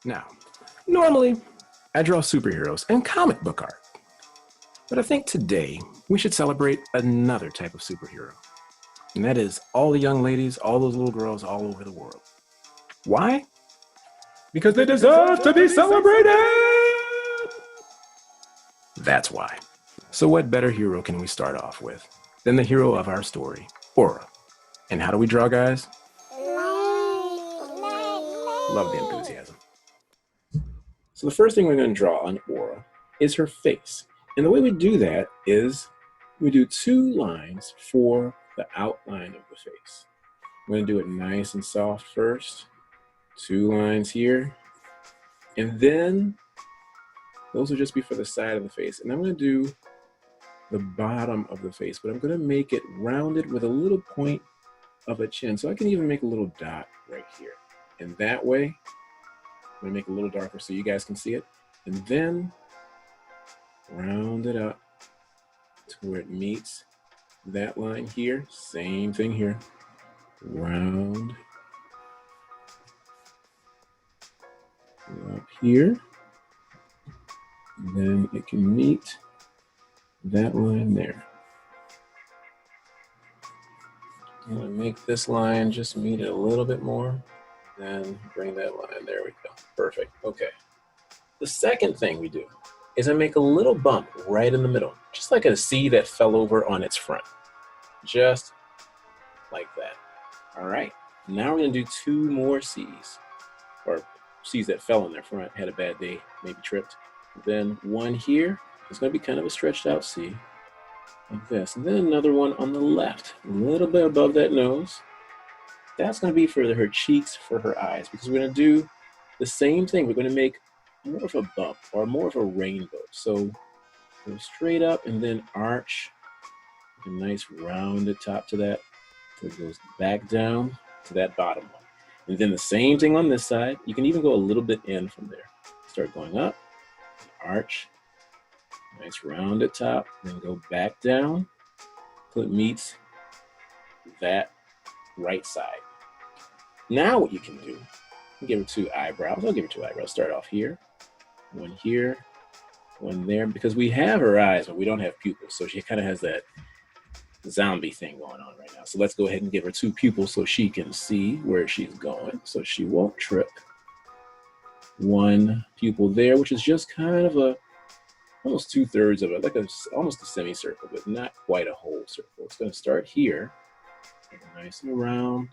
Now, normally I draw superheroes and comic book art, but I think today we should celebrate another type of superhero, and that is all the young ladies, all those little girls all over the world. Why? Because they deserve to be celebrated! That's why. So what better hero can we start off with than the hero of our story, Aura? And how do we draw, guys? Love the enthusiasm. So the first thing we're going to draw on Aura is her face. And the way we do that is we do 2 lines for the outline of the face. I'm going to do it nice and soft first. 2 lines here. And then those will just be for the side of the face. And I'm going to do the bottom of the face, but I'm going to make it rounded with a little point of a chin. So I can even make a little dot right here. And that way, I'm going to make it a little darker so you guys can see it. And then round it up to where it meets that line here. Same thing here. Round up here. And then it can meet that line there. I'm going to make this line just meet it a little bit more. Then bring that line. There we go. Perfect. Okay. The second thing we do is I make a little bump right in the middle, just like a C that fell over on its front. Just like that. All right. Now we're going to do 2 more C's, or C's that fell on their front, had a bad day, maybe tripped. Then one here is going to be kind of a stretched out C, like this. And then another one on the left, a little bit above that nose. That's going to be for her cheeks, for her eyes, because we're going to do the same thing. We're going to make more of a bump or more of a rainbow. So go straight up and then arch, a nice rounded top to that. So it goes back down to that bottom one. And then the same thing on this side. You can even go a little bit in from there. Start going up, arch, nice rounded top, then go back down till it meets that right side. Now what you can do, you give her 2 eyebrows. I'll give her 2 eyebrows. Start off here, one here, one there, because we have her eyes, but we don't have pupils. So she kind of has that zombie thing going on right now. So let's go ahead and give her 2 pupils so she can see where she's going, so she won't trip. 1 pupil there, which is just kind of a almost 2/3 of it, like almost a semicircle, but not quite a whole circle. It's going to start here, nice and round,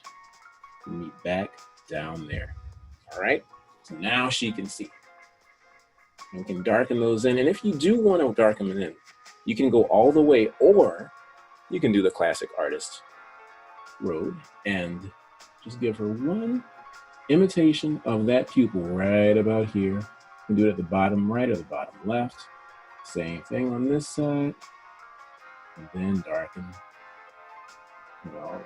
and meet back down there. All right, so now she can see. You can darken those in, and if you do want to darken them in, you can go all the way, or you can do the classic artist road and just give her 1 imitation of that pupil right about here. You can do it at the bottom right or the bottom left. Same thing on this side, and then darken it all.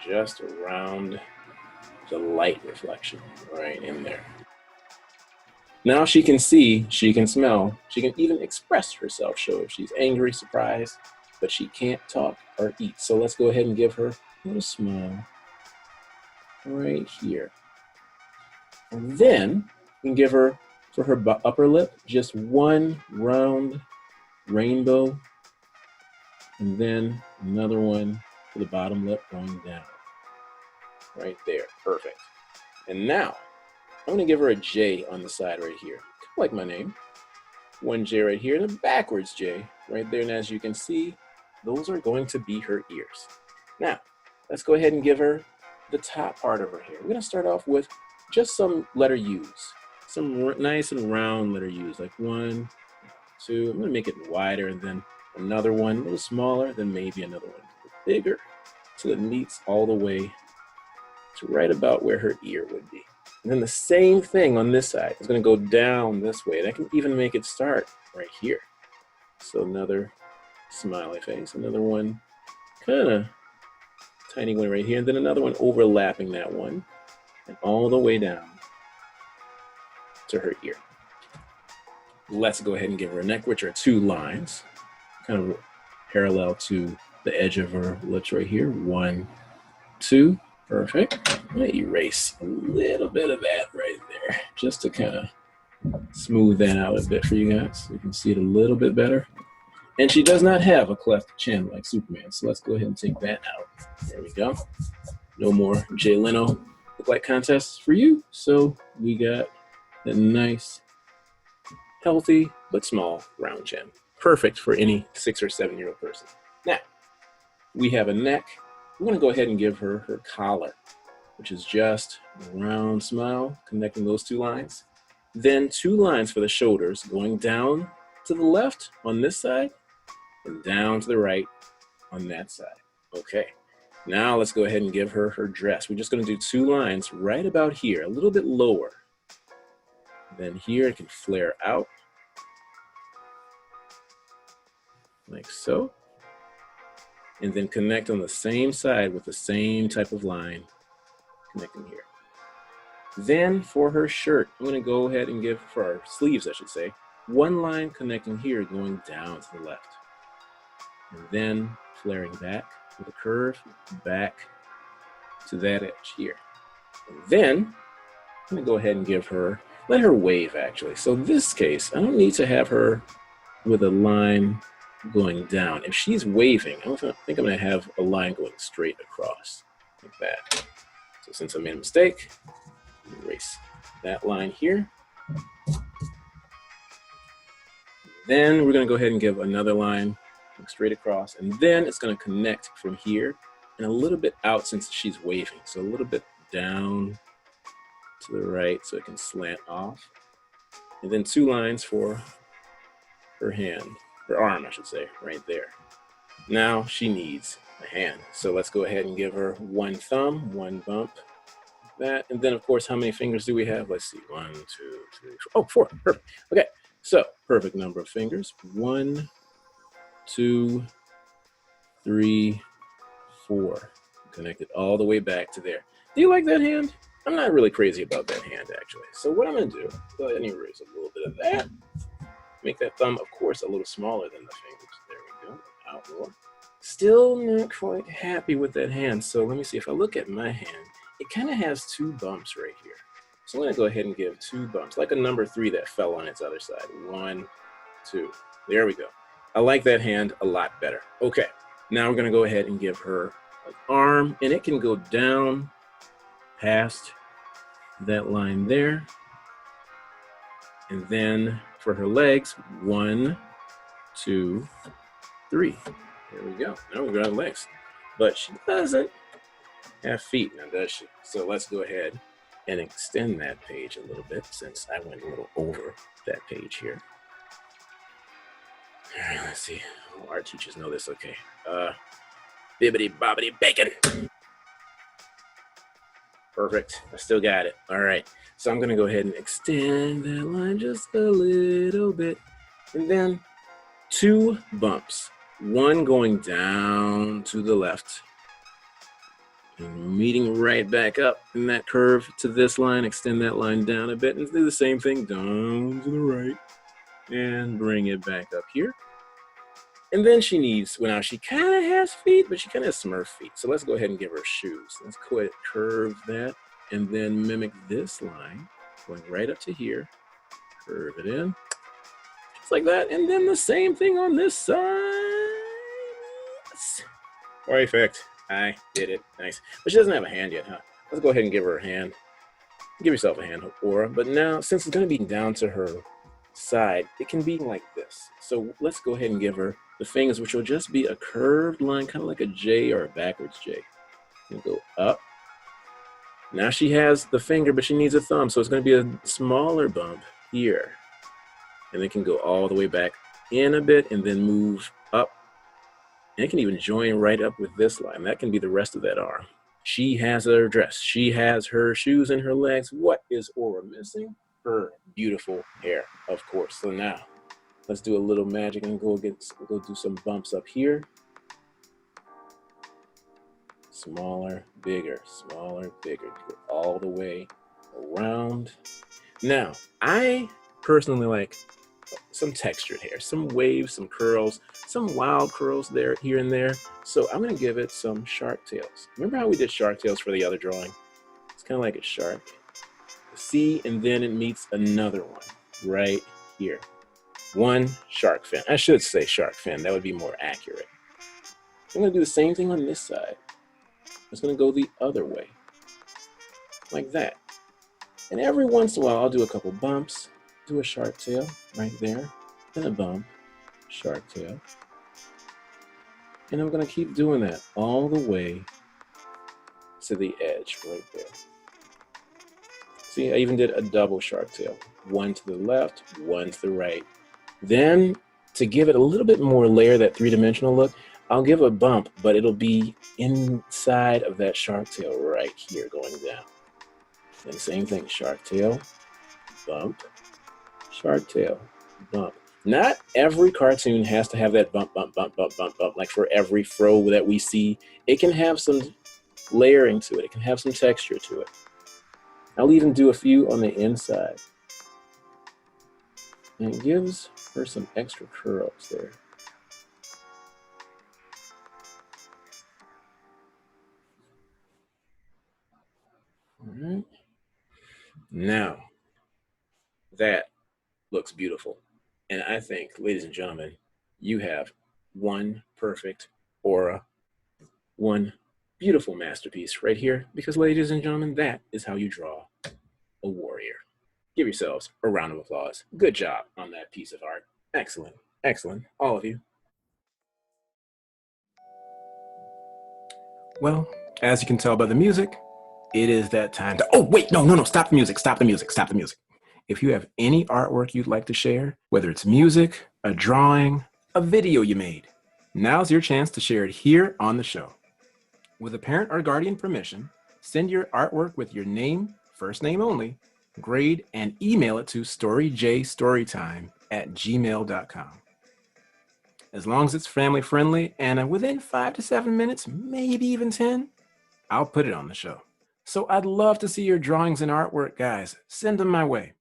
Just around the light reflection right in there. Now she can see, she can smell, she can even express herself, show if she's angry, surprised, but she can't talk or eat. So let's go ahead and give her a little smile right here. And then we can give her, for her upper lip, just 1 round rainbow, and then another one for the bottom lip going down. Right there, perfect. And now, I'm gonna give her a J on the side right here, kind of like my name. 1 J right here, and a backwards J right there, and as you can see, those are going to be her ears. Now, let's go ahead and give her the top part of her hair. We're gonna start off with just some letter U's. Some nice and round letter U's, like 1, 2. I'm gonna make it wider, and then another one, a little smaller, then maybe another one bigger, till it meets all the way to right about where her ear would be. And then the same thing on this side. It's gonna go down this way, and I can even make it start right here. So another smiley face, another one, kinda tiny one right here, and then another one overlapping that one, and all the way down to her ear. Let's go ahead and give her a neck, which are 2 lines, kind of parallel to the edge of her lips right here. 1, 2, Perfect. I'm going to erase a little bit of that right there just to kind of smooth that out a bit for you guys so you can see it a little bit better. And she does not have a cleft chin like Superman, so let's go ahead and take that out. There we go. No more Jay Leno look-like contests for you. So we got a nice, healthy, but small round chin. Perfect for any 6 or 7-year-old person. Now, we have a neck. We're going to go ahead and give her her collar, which is just a round smile connecting those 2 lines. Then 2 lines for the shoulders going down to the left on this side and down to the right on that side. Okay, now let's go ahead and give her her dress. We're just going to do 2 lines right about here, a little bit lower. Then here it can flare out like so. And then connect on the same side with the same type of line connecting here. Then for her shirt, I'm going to go ahead and give, for our sleeves I should say, 1 line connecting here going down to the left. And then flaring back with a curve back to that edge here. And then I'm going to go ahead and give her, let her wave actually. So in this case, I don't need to have her with a line going down. If she's waving, I think I'm going to have a line going straight across like that. So since I made a mistake, erase that line here. Then we're going to go ahead and give another line straight across, and then it's going to connect from here and a little bit out since she's waving. So a little bit down to the right so it can slant off. And then 2 lines for her hand, her arm I should say, right there. Now she needs a hand. So let's go ahead and give her 1 thumb, 1 bump, that. And then of course, how many fingers do we have? Let's see, 1, 2, 3, 4. Oh, 4, perfect. Okay, so perfect number of fingers. 1, 2, 3, 4. Connect it all the way back to there. Do you like that hand? I'm not really crazy about that hand actually. So what I'm going to do, go ahead and erase a little bit of that. Make that thumb, of course, a little smaller than the fingers. There we go. Out more. Still not quite happy with that hand. So let me see. If I look at my hand, it kind of has 2 bumps right here. So I'm going to go ahead and give 2 bumps, like a number 3 that fell on its other side. 1, 2. There we go. I like that hand a lot better. Okay, now we're going to go ahead and give her an arm, and it can go down past that line there. And then for her legs, 1, 2, 3. There we go. Now we've got her legs. But she doesn't have feet now, does she? So let's go ahead and extend that page a little bit since I went a little over that page here. All right, let's see. Oh, our teachers know this, okay. Bibbity bobbity bacon. Perfect, I still got it. All right, so I'm gonna go ahead and extend that line just a little bit. And then 2 bumps. 1 going down to the left. And meeting right back up in that curve to this line, extend that line down a bit and do the same thing down to the right. And bring it back up here. And then she needs, well now she kind of has feet, but she kind of has Smurf feet. So let's go ahead and give her shoes. Let's go ahead and curve that and then mimic this line, going right up to here. Curve it in, just like that. And then the same thing on this side. Perfect, I did it, nice. But she doesn't have a hand yet, huh? Let's go ahead and give her a hand. Give yourself a hand, Aura. But now, since it's gonna be down to her side, it can be like this. So let's go ahead and give her the fingers, which will just be a curved line, kind of like a J or a backwards J. And go up. Now she has the finger, but she needs a thumb, so it's going to be a smaller bump here. And it can go all the way back in a bit and then move up. And it can even join right up with this line. That can be the rest of that arm. She has her dress. She has her shoes and her legs. What is Aura missing? Her beautiful hair, of course. So now, let's do a little magic and go do some bumps up here. Smaller, bigger, go all the way around. Now, I personally like some textured hair, some waves, some curls, some wild curls there, here and there. So I'm going to give it some shark tails. Remember how we did shark tails for the other drawing? It's kind of like a shark. See, and then it meets another one right here. One shark fin. I should say shark fin. That would be more accurate. I'm going to do the same thing on this side. It's going to go the other way, like that. And every once in a while, I'll do a couple bumps, do a shark tail right there, then a bump, shark tail. And I'm going to keep doing that all the way to the edge right there. See, I even did a double shark tail. One to the left, one to the right. Then, to give it a little bit more layer, that three-dimensional look, I'll give a bump, but it'll be inside of that shark tail right here going down. And same thing, shark tail, bump, shark tail, bump. Not every cartoon has to have that bump, bump, bump, bump, bump, bump, like for every fro that we see. It can have some layering to it. It can have some texture to it. I'll even do a few on the inside. And it gives her some extra curls there. All right. Now, that looks beautiful. And I think, ladies and gentlemen, you have one perfect aura, one beautiful masterpiece right here, because ladies and gentlemen, that is how you draw a warrior. Give yourselves a round of applause. Good job on that piece of art. Excellent, excellent, all of you. Well, as you can tell by the music, it is that time to, oh, wait, no, stop the music, stop the music, stop the music. If you have any artwork you'd like to share, whether it's music, a drawing, a video you made, now's your chance to share it here on the show. With a parent or guardian permission, send your artwork with your name, first name only, grade, and email it to storyjstorytime@gmail.com. As long as it's family friendly and within 5 to 7 minutes, maybe even 10, I'll put it on the show. So I'd love to see your drawings and artwork, guys. Send them my way.